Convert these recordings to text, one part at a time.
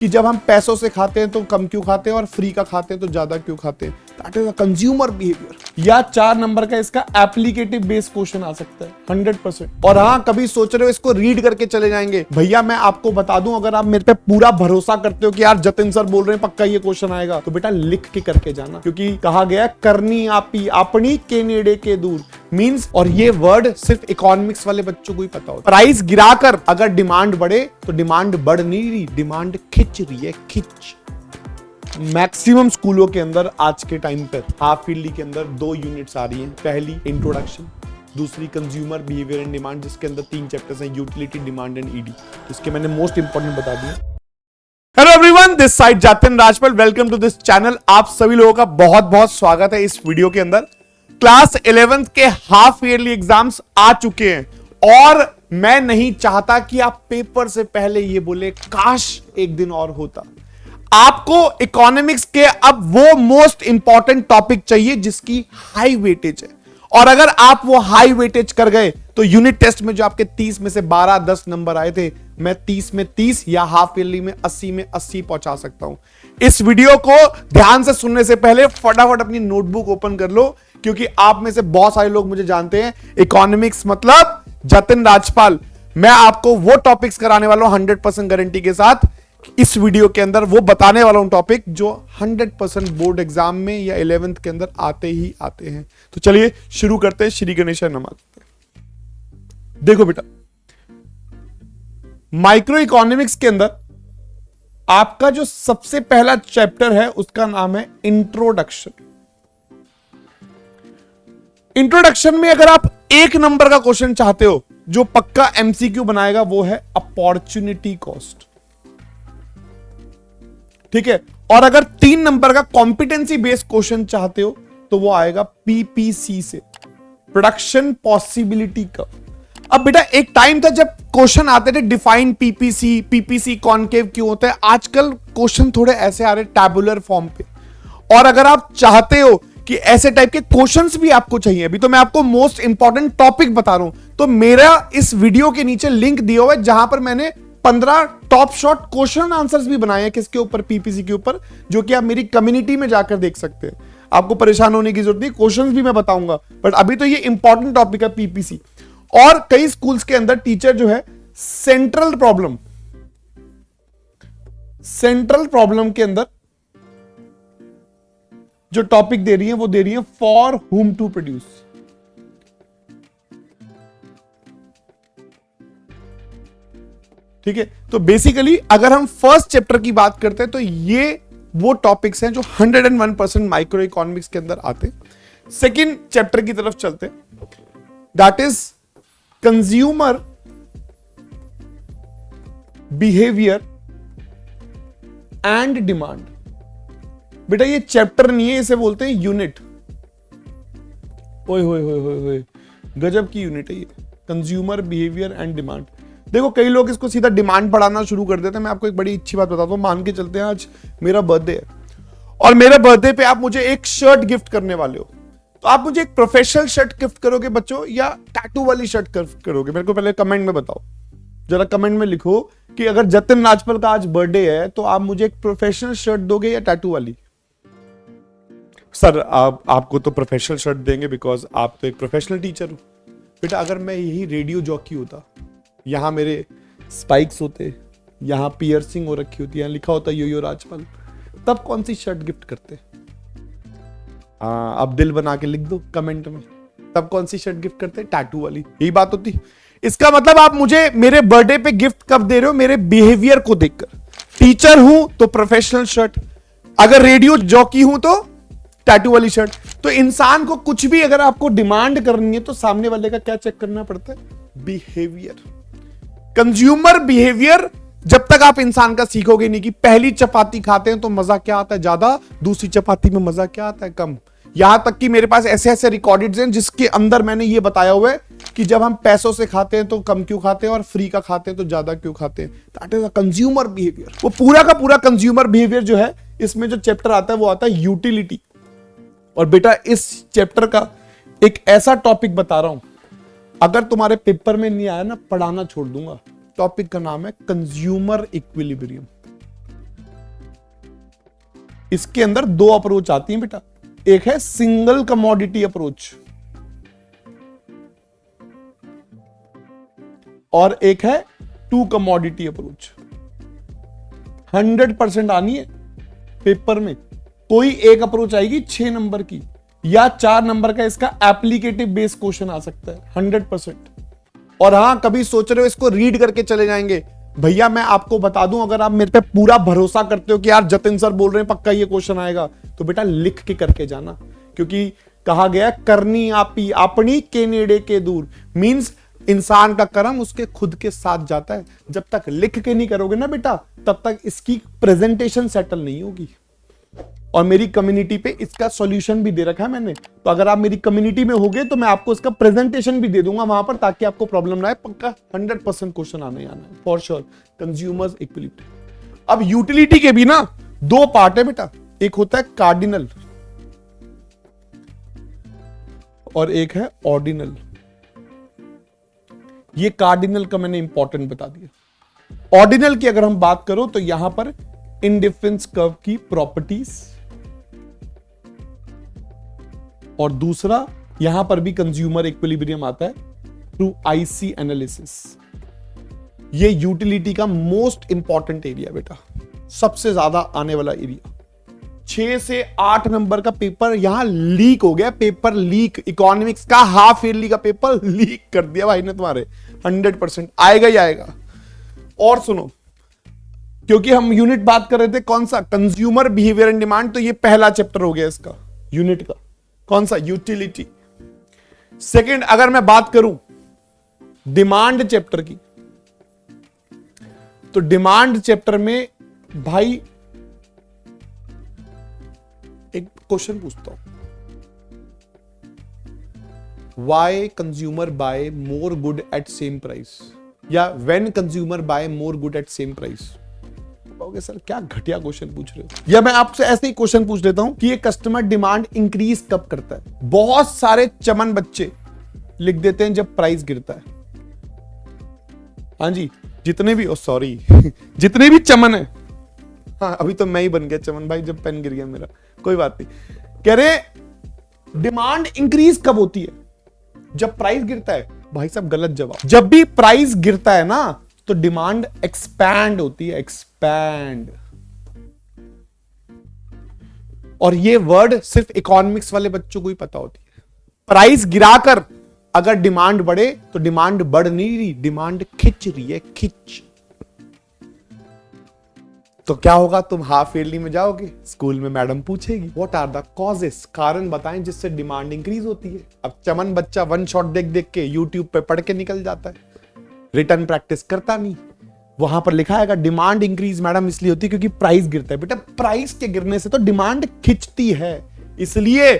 कि जब हम पैसों से खाते हैं तो कम क्यों खाते हैं और फ्री का खाते हैं तो ज्यादा क्यों खाते हैं। That is a consumer behaviour. या 4 नंबर का इसका एप्लीकेटिव बेस्ड क्वेश्चन आ सकता है 100%। और हाँ, कभी सोच रहे हो इसको रीड करके चले जाएंगे, भैया मैं आपको बता दूं, अगर आप मेरे पे पूरा भरोसा करते हो कि यार जतिन सर बोल रहे हैं पक्का ये क्वेश्चन आएगा, तो बेटा लिख के करके जाना, क्योंकि कहा गया करनी आपी अपनी के नेड़े के दूर मींस, और ये वर्ड सिर्फ इकोनॉमिक्स वाले बच्चों को ही पता होता है। प्राइस गिराकर अगर डिमांड बढ़े तो डिमांड बढ़ नहीं रही, डिमांड खिंच रही है, खिंच। मैक्सिमम स्कूलों के अंदर आज के टाइम पर हाफ ईयरली के अंदर 2 यूनिट्स आ रही हैं। पहली इंट्रोडक्शन, दूसरी कंज्यूमर बिहेवियर एंड डिमांड, जिसके अंदर 3 चैप्टर्स हैं, यूटिलिटी, डिमांड एंड ईडी। इसके मैंने मोस्ट इंपॉर्टेंट बता दिए। Hello everyone, this side Jatin Rajpal, welcome to this channel. आप सभी लोगों का बहुत बहुत स्वागत है इस वीडियो के अंदर। क्लास 11th के हाफ ईयरली एग्जाम्स आ चुके हैं और मैं नहीं चाहता कि आप पेपर से पहले ये बोले काश एक दिन और होता। आपको इकोनॉमिक्स के अब वो मोस्ट इंपॉर्टेंट टॉपिक चाहिए जिसकी हाई वेटेज है, और अगर आप वो हाई वेटेज कर गए तो यूनिट टेस्ट में जो आपके 30 में से 12-10 नंबर आए थे, मैं 30 में 30 या हाफ ईयरली में 80 में 80 पहुंचा सकता हूं। इस वीडियो को ध्यान से सुनने से पहले फटाफट अपनी नोटबुक ओपन कर लो, क्योंकि आप में से बहुत सारे लोग मुझे जानते हैं, इकोनॉमिक्स मतलब जतिन राजपाल। मैं आपको वो टॉपिक्स कराने वाला हूं 100% गारंटी के साथ इस वीडियो के अंदर, वो बताने वाला हूं टॉपिक जो 100% बोर्ड एग्जाम में या 11th के अंदर आते ही आते हैं। तो चलिए शुरू करते हैं। श्री गणेशाय नमः। देखो बेटा, माइक्रो इकोनॉमिक्स के अंदर आपका जो सबसे पहला चैप्टर है उसका नाम है इंट्रोडक्शन। इंट्रोडक्शन में अगर आप 1 नंबर का क्वेश्चन चाहते हो जो पक्का एमसीक्यू बनाएगा, वो है अपॉर्चुनिटी कॉस्ट, ठीक है। और अगर 3 नंबर का कॉम्पिटेंसी बेस्ड क्वेश्चन चाहते हो तो वो आएगा पीपीसी से, प्रोडक्शन पॉसिबिलिटी कर्व। अब बेटा एक टाइम था जब क्वेश्चन आते थे डिफाइन पीपीसी, पीपीसी कॉनकेव क्यों होता है। आजकल क्वेश्चन थोड़े ऐसे आ रहे टैबुलर फॉर्म पे, और अगर आप चाहते हो कि ऐसे टाइप के क्वेश्चंस भी आपको चाहिए, अभी तो मैं आपको मोस्ट इंपॉर्टेंट टॉपिक बता रहा हूं, तो मेरा इस वीडियो के नीचे लिंक दिया हुआ है जहां पर मैंने 15 टॉप शॉट क्वेश्चन आंसर्स भी बनाए हैं। किसके ऊपर? पीपीसी के ऊपर, जो कि आप मेरी कम्युनिटी में जाकर देख सकते हैं। आपको परेशान होने की जरूरत नहीं, क्वेश्चंस भी मैं बताऊंगा, बट अभी तो ये इंपॉर्टेंट टॉपिक है पीपीसी। और कई स्कूल्स के अंदर टीचर जो है सेंट्रल प्रॉब्लम के अंदर जो टॉपिक दे रही है वो दे रही है फॉर हुम टू प्रोड्यूस। ठीक है, तो बेसिकली अगर हम फर्स्ट चैप्टर की बात करते हैं तो ये वो टॉपिक्स हैं जो 101% माइक्रो इकोनॉमिक्स के अंदर आते हैं। सेकेंड चैप्टर की तरफ चलते हैं, that is consumer behaviour and demand. बेटा ये चैप्टर नहीं है, इसे बोलते हैं यूनिट। ओए होए होए होए होए, गजब की यूनिट है ये, कंज्यूमर बिहेवियर एंड डिमांड। देखो कई लोग इसको सीधा डिमांड पढ़ाना शुरू कर देते हैं। मैं आपको एक बड़ी अच्छी बात बताता हूं, मान के चलते हैं आज मेरा बर्थडे है और मेरे बर्थडे पे आप मुझे एक शर्ट गिफ्ट करने वाले हो, तो आप मुझे एक प्रोफेशनल शर्ट गिफ्ट करोगे बच्चों, या टैटू वाली शर्ट गिफ्ट करोगे? मेरे को पहले कमेंट में बताओ, जरा कमेंट में लिखो कि अगर जतिन राजपाल का आज बर्थडे है तो आप मुझे एक प्रोफेशनल शर्ट दोगे या टैटू वाली? सर आपको तो प्रोफेशनल शर्ट देंगे बिकॉज आप तो एक प्रोफेशनल टीचर हो। बेटा अगर मैं यही रेडियो जॉकी होता, यहां मेरे स्पाइक्स होते, यहां पियर्सिंग हो रखी होती, यहां लिखा होता यो राजपाल, तब कौन सी शर्ट गिफ्ट करते? अब दिल बना के लिख दो कमेंट में, तब कौन सी शर्ट गिफ्ट करते? टैटू वाली। यही बात होती। इसका मतलब आप मुझे मेरे बर्थडे पे गिफ्ट कब दे रहे हो? मेरे बिहेवियर को देखकर। टीचर हूं तो प्रोफेशनल शर्ट, अगर रेडियो जॉकी हूं तो टैटू वाली शर्ट। तो इंसान को कुछ भी अगर आपको डिमांड करनी है तो सामने वाले का क्या चेक करना पड़ता है? बिहेवियर। कंज्यूमर बिहेवियर जब तक आप इंसान का सीखोगे नहीं कि पहली चपाती खाते हैं तो मजा क्या आता है ज्यादा, दूसरी चपाती में मजा क्या आता है कम। यहां तक कि मेरे पास ऐसे ऐसे रिकॉर्डेड हैं जिसके अंदर मैंने ये बताया हुआ है कि जब हम पैसों से खाते हैं तो कम क्यों खाते हैं और फ्री का खाते हैं तो ज्यादा क्यों खाते हैं। That is a consumer behaviour. वो पूरा का पूरा कंज्यूमर बिहेवियर जो है, इसमें जो चैप्टर आता है वो आता है यूटिलिटी। और बेटा इस चैप्टर का एक ऐसा टॉपिक बता रहा हूं, अगर तुम्हारे पेपर में नहीं आया ना, पढ़ाना छोड़ दूंगा। टॉपिक का नाम है कंज्यूमर इक्विलिब्रियम। इसके अंदर दो अप्रोच आती हैं बेटा, एक है सिंगल कमोडिटी अप्रोच और एक है टू कमोडिटी अप्रोच। 100% आनी है पेपर में। कोई एक अप्रोच आएगी 6 नंबर की या 4 नंबर का, इसका एप्लीकेटिव बेस्ड क्वेश्चन आ सकता है 100%। और हां, कभी सोच रहे हो इसको रीड करके चले जाएंगे, भैया मैं आपको बता दूं, अगर आप मेरे पे पूरा भरोसा करते हो कि यार जतिन सर बोल रहे हैं पक्का ये क्वेश्चन आएगा, तो बेटा लिख के करके जाना, क्योंकि कहा गया करनी आपी अपनी के नेड़े के दूर। मींस इंसान का कर्म उसके खुद के साथ जाता है। जब तक लिख के नहीं करोगे ना बेटा, तब तक इसकी प्रेजेंटेशन सेटल नहीं होगी। और मेरी कम्युनिटी पे इसका सॉल्यूशन भी दे रखा है मैंने, तो अगर आप मेरी कम्युनिटी में होगे तो मैं आपको इसका प्रेजेंटेशन भी दे दूंगा वहां पर, ताकि आपको प्रॉब्लम ना आए। पक्का 100% क्वेश्चन आना ही आना है फॉर श्योर। Consumers equilibrium. अब यूटिलिटी के भी ना 2 पार्ट है बेटा, एक होता है कार्डिनल और एक है ऑर्डिनल। ये कार्डिनल का मैंने इंपॉर्टेंट बता दिया। ऑर्डिनल की अगर हम बात करो तो यहां पर इंडिफरेंस कर्व की प्रॉपर्टीज, और दूसरा यहां पर भी कंज्यूमर इक्विलिब्रियम आता है थ्रू आईसी एनालिसिस। ये यूटिलिटी का मोस्ट इंपॉर्टेंट एरिया बेटा, सबसे ज्यादा आने वाला एरिया। 6 से 8 नंबर का पेपर यहां लीक हो गया, पेपर लीक। इकोनॉमिक्स का हाफ ईयरली का पेपर लीक कर दिया भाई ने तुम्हारे। 100% आएगा ही आएगा। और सुनो, क्योंकि हम यूनिट बात कर रहे थे कौन सा, कंज्यूमर बिहेवियर एंड डिमांड, तो ये पहला चैप्टर हो गया इसका यूनिट का, कौन सा, यूटिलिटी। सेकंड, अगर मैं बात करूं डिमांड चैप्टर की, तो डिमांड चैप्टर में भाई एक क्वेश्चन पूछता हूं, why consumer buy more good at same price, या when consumer buy more good at same price. कहोगे सर क्या घटिया क्वेश्चन पूछ रहे हो, या मैं आपसे ऐसे ही क्वेश्चन पूछ लेता हूं कि ये कस्टमर डिमांड इंक्रीज कब करता है। बहुत सारे चमन बच्चे लिख देते हैं जब प्राइस गिरता है। हाँ जी, जितने भी, सॉरी जितने भी चमन है, हाँ अभी तो मैं ही बन गया चमन भाई जब पेन गिर गया मेरा, कोई बात नहीं। कह रहे डिमांड इंक्रीज कब होती है, जब प्राइस गिरता है। भाई साहब गलत जवाब। जब भी प्राइस गिरता है ना तो डिमांड एक्सपैंड होती है, एक्सपैंड। और ये वर्ड सिर्फ इकोनॉमिक्स वाले बच्चों को ही पता होती है। प्राइस गिराकर अगर डिमांड बढ़े तो डिमांड बढ़ नहीं रही, डिमांड खिंच रही है, खिंच। तो क्या होगा, तुम हाफ ईयरली में जाओगे, स्कूल में मैडम पूछेगी व्हाट आर द कॉजेस, कारण बताएं जिससे डिमांड इंक्रीज होती है। अब चमन बच्चा वन शॉट देख देख के यूट्यूब पे पढ़ के निकल जाता है, रिटर्न प्रैक्टिस करता नहीं। वहां पर लिखा है डिमांड इंक्रीज मैडम इसलिए होती है क्योंकि प्राइस गिरता है। बेटा प्राइस के गिरने से तो डिमांड खिंचती है, इसलिए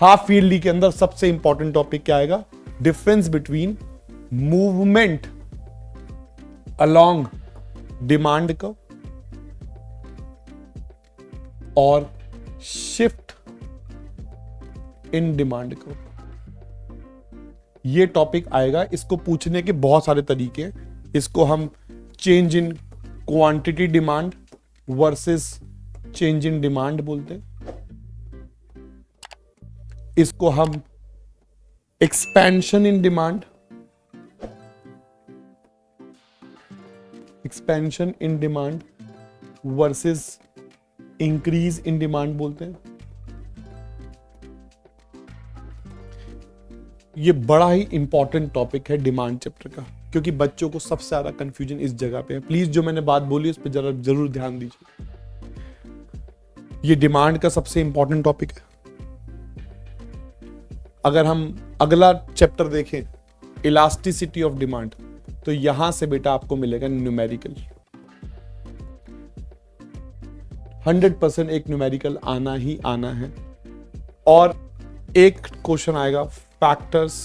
हाफ ईयरली के अंदर सबसे इंपॉर्टेंट टॉपिक क्या आएगा, difference between movement along demand curve और शिफ्ट इन डिमांड कर्व। ये टॉपिक आएगा। इसको पूछने के बहुत सारे तरीके हैं। इसको हम change in quantity demand versus change in demand बोलते हैं। इसको हम expansion in demand, expansion in demand versus increase in demand बोलते हैं। ये बड़ा ही इंपॉर्टेंट टॉपिक है डिमांड चैप्टर का, क्योंकि बच्चों को सबसे ज्यादा कंफ्यूजन इस जगह पे है। प्लीज जो मैंने बात बोली उस पर जरूर ध्यान दीजिए। ये डिमांड का सबसे इंपॉर्टेंट टॉपिक है। अगर हम अगला चैप्टर देखें इलास्टिसिटी ऑफ डिमांड, तो यहां से बेटा आपको मिलेगा न्यूमेरिकल। 100% एक न्यूमेरिकल आना ही आना है। और एक क्वेश्चन आएगा factors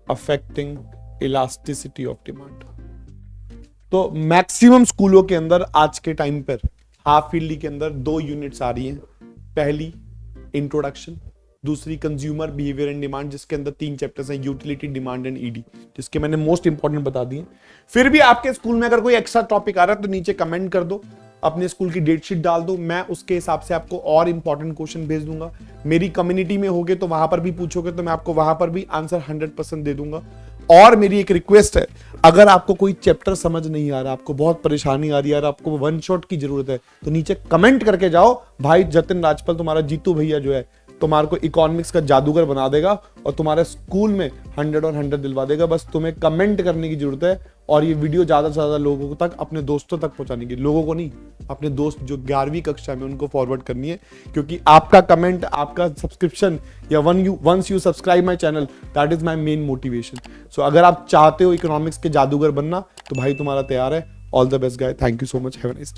affecting elasticity of demand. तो मैक्सिमम स्कूलों के अंदर आज के टाइम पर हाफ ईयरली के अंदर 2 यूनिट्स आ रही हैं। पहली इंट्रोडक्शन, दूसरी कंज्यूमर बिहेवियर एंड डिमांड, जिसके अंदर 3 चैप्टर्स हैं, यूटिलिटी, डिमांड एंड ईडी, जिसके मैंने मोस्ट इंपॉर्टेंट बता दिए। फिर भी आपके स्कूल में अगर कोई एक्स्ट्रा टॉपिक आ रहा है तो नीचे कमेंट कर दो, अपने स्कूल की डेट शीट डाल दो, मैं उसके हिसाब से आपको और इंपॉर्टेंट क्वेश्चन भेज दूंगा। मेरी कम्युनिटी में होगे तो वहां पर भी पूछोगे तो मैं आपको वहां पर भी आंसर 100% दे दूंगा। और मेरी एक रिक्वेस्ट है, अगर आपको कोई चैप्टर समझ नहीं आ रहा, आपको बहुत परेशानी आ रही है, आपको वन शॉट की जरूरत है, तो नीचे कमेंट करके जाओ। भाई जतिन राजपाल, तुम्हारा जीतू भैया जो है, तुम्हारे को इकोनॉमिक्स का जादूगर बना देगा और तुम्हारे स्कूल में 100 और 100 दिलवा देगा। बस तुम्हें कमेंट करने की जरूरत है और ये वीडियो ज्यादा से ज्यादा लोगों तक, अपने दोस्तों तक पहुंचाने की, लोगों को नहीं, अपने दोस्त जो 11वीं कक्षा में, उनको फॉरवर्ड करनी है। क्योंकि आपका कमेंट, आपका सब्सक्रिप्शन या once you subscribe my channel, that is my main motivation. So अगर आप चाहते हो इकोनॉमिक्स के जादूगर बनना तो भाई तुम्हारा तैयार है। All the best guy, thank you so much, have a nice day.